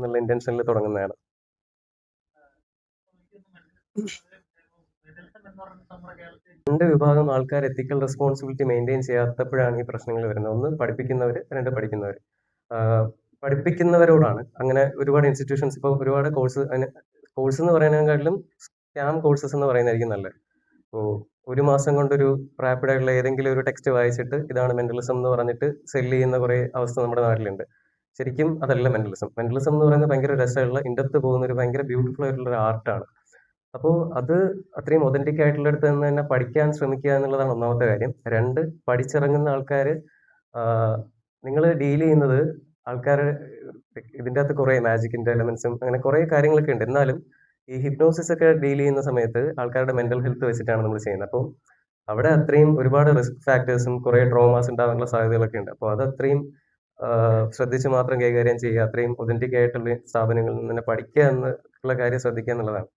എന്നുള്ള ഇന്റൻഷനിൽ തുടങ്ങുന്നതാണ്. രണ്ട് വിഭാഗം ആൾക്കാർ എത്തിക്കൽ റെസ്പോൺസിബിലിറ്റി മെയിൻറ്റെയിൻ ചെയ്യാത്തപ്പോഴാണ് ഈ പ്രശ്നങ്ങൾ വരുന്നത്. ഒന്ന് പഠിപ്പിക്കുന്നവർ, രണ്ട് പഠിക്കുന്നവർ. പഠിപ്പിക്കുന്നവരോടാണ് അങ്ങനെ ഒരുപാട് ഇൻസ്റ്റിറ്റ്യൂഷൻസ് ഇപ്പോൾ ഒരുപാട് കോഴ്സ് എന്ന് പറയുന്നതിനെക്കാട്ടിലും സ്കാം കോഴ്സസ് എന്ന് പറയുന്നതായിരിക്കും നല്ലത്. ഇപ്പോൾ ഒരു മാസം കൊണ്ടൊരു റാപ്പിഡ് ആയിട്ടുള്ള ഏതെങ്കിലും ഒരു ടെക്സ്റ്റ് വായിച്ചിട്ട് ഇതാണ് മെന്റലിസം എന്ന് പറഞ്ഞിട്ട് സെല് ചെയ്യുന്ന കുറെ അവസ്ഥ നമ്മുടെ നാട്ടിലുണ്ട്. ശരിക്കും അതല്ല മെന്റലിസം. മെന്റലിസം എന്ന് പറയുന്നത് ഭയങ്കര രസമുള്ള ഇൻഡെപ്ത് പോകുന്ന ഒരു ഭയങ്കര ബ്യൂട്ടിഫുൾ ആയിട്ടുള്ള ഒരു ആർട്ടാണ്. അപ്പോൾ അത് അത്രയും ഒതന്റിക് ആയിട്ടുള്ള അടുത്ത് നിന്ന് തന്നെ പഠിക്കാൻ ശ്രമിക്കുക എന്നുള്ളതാണ് ഒന്നാമത്തെ കാര്യം. രണ്ട്, പഠിച്ചിറങ്ങുന്ന ആൾക്കാർ, നിങ്ങൾ ഡീൽ ചെയ്യുന്നത് ആൾക്കാർ, ഇതിൻ്റെ അകത്ത് കുറെ മാജിക്കിന്റെ എലമെന്റ്സും അങ്ങനെ കുറെ കാര്യങ്ങളൊക്കെ ഉണ്ട്. എന്നാലും ഈ ഹിപ്നോസിസ് ഒക്കെ ഡീൽ ചെയ്യുന്ന സമയത്ത് ആൾക്കാരുടെ മെന്റൽ ഹെൽത്ത് വെച്ചിട്ടാണ് നമ്മൾ ചെയ്യുന്നത്. അപ്പോൾ അവിടെ അത്രയും ഒരുപാട് റിസ്ക് ഫാക്ടേഴ്സും കുറെ ട്രോമാസ് ഉണ്ടാകാനുള്ള സാധ്യതകളൊക്കെ ഉണ്ട്. അപ്പോൾ അത് അത്രയും ശ്രദ്ധിച്ച് മാത്രം കൈകാര്യം ചെയ്യുക, അത്രയും ഒതന്റിക് ആയിട്ടുള്ള സ്ഥാപനങ്ങളിൽ നിന്ന് തന്നെ പഠിക്കുക എന്നുള്ള കാര്യം ശ്രദ്ധിക്കുക എന്നുള്ളതാണ്.